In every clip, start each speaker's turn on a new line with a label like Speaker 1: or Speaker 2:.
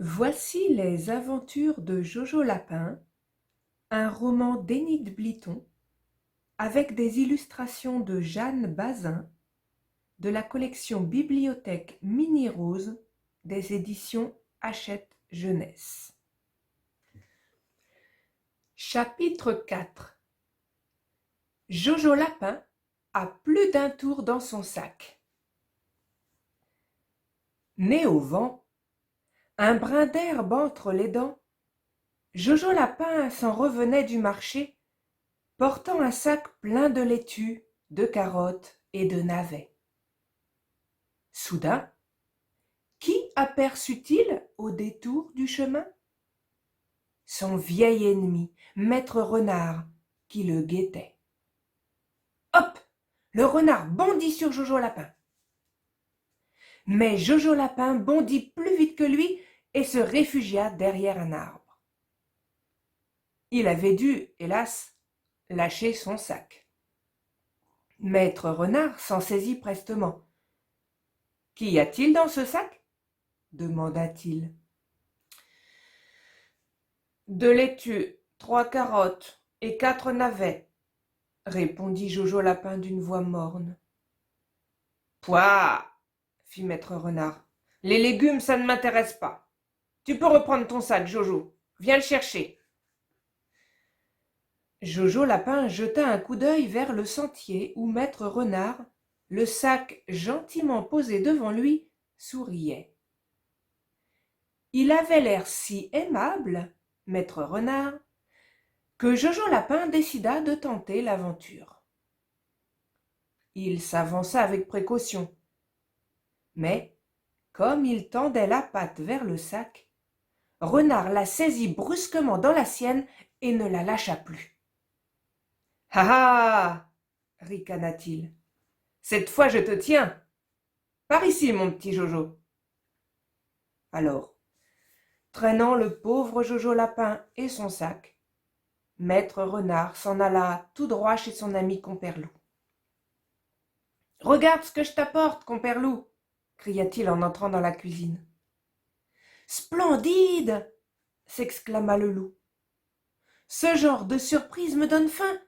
Speaker 1: Voici les aventures de Jojo Lapin, un roman d'Enid Blyton, avec des illustrations de Jeanne Bazin, de la collection Bibliothèque Mini-Rose des éditions Hachette Jeunesse. Chapitre 4. Jojo Lapin a plus d'un tour dans son sac. Né au vent, un brin d'herbe entre les dents, Jojo Lapin s'en revenait du marché, portant un sac plein de laitue, de carottes et de navets. Soudain, qui aperçut-il au détour du chemin? Son vieil ennemi, Maître Renard, qui le guettait. Hop! Le renard bondit sur Jojo Lapin. Mais Jojo Lapin bondit plus vite que lui et se réfugia derrière un arbre. Il avait dû, hélas, lâcher son sac. Maître Renard s'en saisit prestement. « Qu'y a-t-il dans ce sac ?» demanda-t-il. « De laitue, 3 carottes et 4 navets, » répondit Jojo Lapin d'une voix morne. « Pouah !» fit Maître Renard. « Les légumes, ça ne m'intéresse pas. Tu peux reprendre ton sac, Jojo. Viens le chercher. » Jojo Lapin jeta un coup d'œil vers le sentier où Maître Renard, le sac gentiment posé devant lui, souriait. Il avait l'air si aimable, Maître Renard, que Jojo Lapin décida de tenter l'aventure. Il s'avança avec précaution, mais, comme il tendait la patte vers le sac, Renard la saisit brusquement dans la sienne et ne la lâcha plus. « Ah ah !» ricana-t-il. « Cette fois je te tiens. Par ici, mon petit Jojo. » Alors, traînant le pauvre Jojo Lapin et son sac, Maître Renard s'en alla tout droit chez son ami Comperlou. « Regarde ce que je t'apporte, Comperlou !» cria-t-il en entrant dans la cuisine. « Splendide !» s'exclama le loup. « Ce genre de surprise me donne faim.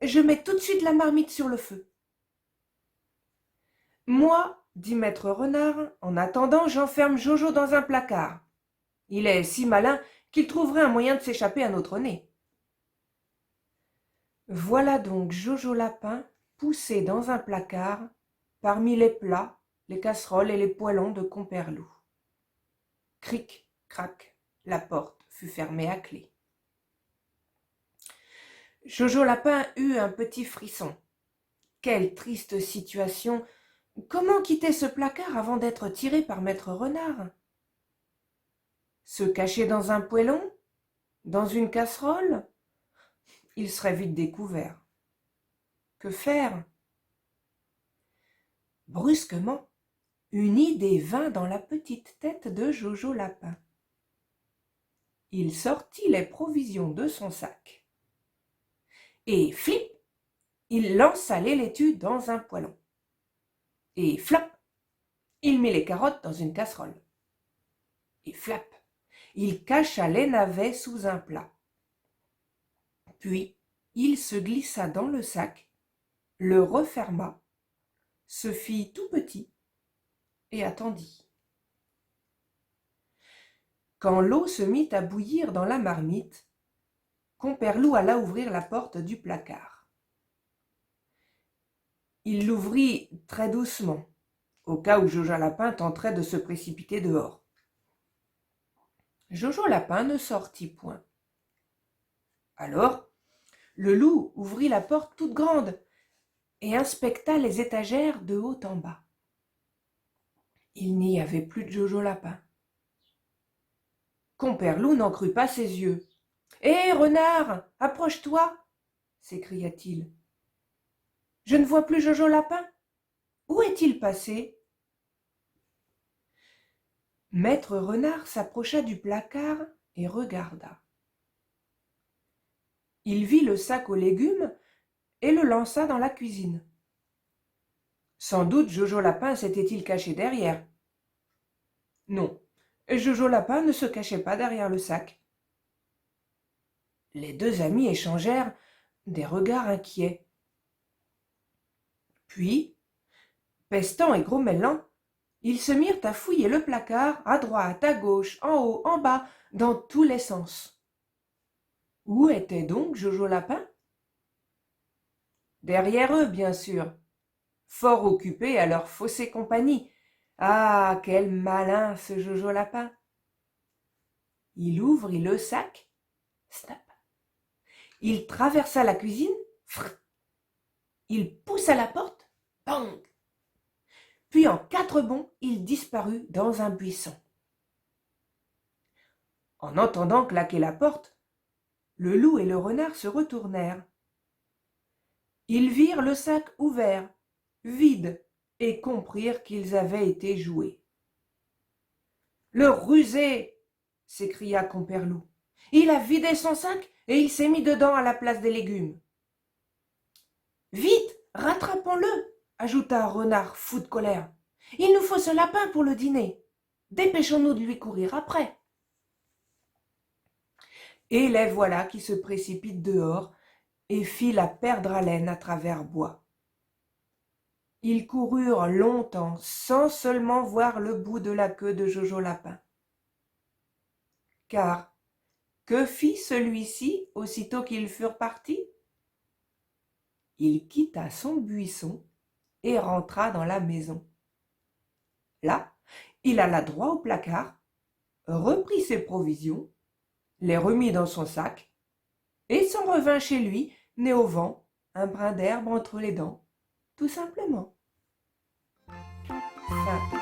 Speaker 1: Je mets tout de suite la marmite sur le feu. »« Moi, dit Maître Renard, en attendant, j'enferme Jojo dans un placard. Il est si malin qu'il trouverait un moyen de s'échapper à notre nez. » Voilà donc Jojo Lapin poussé dans un placard parmi les plats, les casseroles et les poêlons de Comperlou. Cric, crac, la porte fut fermée à clé. Jojo Lapin eut un petit frisson. Quelle triste situation! Comment quitter ce placard avant d'être tiré par Maître Renard? Se cacher dans un poêlon? Dans une casserole? Il serait vite découvert. Que faire? Brusquement, une idée vint dans la petite tête de Jojo Lapin. Il sortit les provisions de son sac. Et flip, il lança les laitues dans un poêlon. Et flap, il mit les carottes dans une casserole. Et flap, il cacha les navets sous un plat. Puis, il se glissa dans le sac, le referma, se fit tout petit et attendit. Quand l'eau se mit à bouillir dans la marmite, Comperlou alla ouvrir la porte du placard. Il l'ouvrit très doucement, au cas où Jojo Lapin tenterait de se précipiter dehors. Jojo Lapin ne sortit point. Alors, le loup ouvrit la porte toute grande et inspecta les étagères de haut en bas. Il n'y avait plus de Jojo Lapin. Comperlou n'en crut pas ses yeux. « Hé, renard, approche-toi » s'écria-t-il. « Je ne vois plus Jojo Lapin. Où est-il passé ?» Maître Renard s'approcha du placard et regarda. Il vit le sac aux légumes et le lança dans la cuisine. Sans doute Jojo Lapin s'était-il caché derrière. Non, Jojo Lapin ne se cachait pas derrière le sac. Les deux amis échangèrent des regards inquiets. Puis, Pestant et grommelant, ils se mirent à fouiller le placard à droite, à gauche, en haut, en bas, dans tous les sens. Où était donc Jojo Lapin? Derrière eux, bien sûr, fort occupés à leur faussée compagnie. Ah, quel malin ce Jojo Lapin! Il ouvrit le sac, snap. Il traversa la cuisine, frrr. Il poussa la porte, bang. Puis en 4 bonds, il disparut dans un buisson. En entendant claquer la porte, le loup et le renard se retournèrent. Ils virent le sac ouvert, vide, et comprirent qu'ils avaient été joués. « Le rusé !» s'écria compère Loup. « Il a vidé son sac et il s'est mis dedans à la place des légumes. »« Vite, rattrapons-le !» ajouta un renard fou de colère. « Il nous faut ce lapin pour le dîner. Dépêchons-nous de lui courir après. » Et les voilà qui se précipitent dehors et filent à perdre haleine à travers bois. Ils coururent longtemps sans seulement voir le bout de la queue de Jojo Lapin. Car que fit celui-ci aussitôt qu'ils furent partis? Il quitta son buisson et rentra dans la maison. Là, il alla droit au placard, reprit ses provisions, les remit dans son sac et s'en revint chez lui, nez au vent, un brin d'herbe entre les dents, tout simplement. Fin.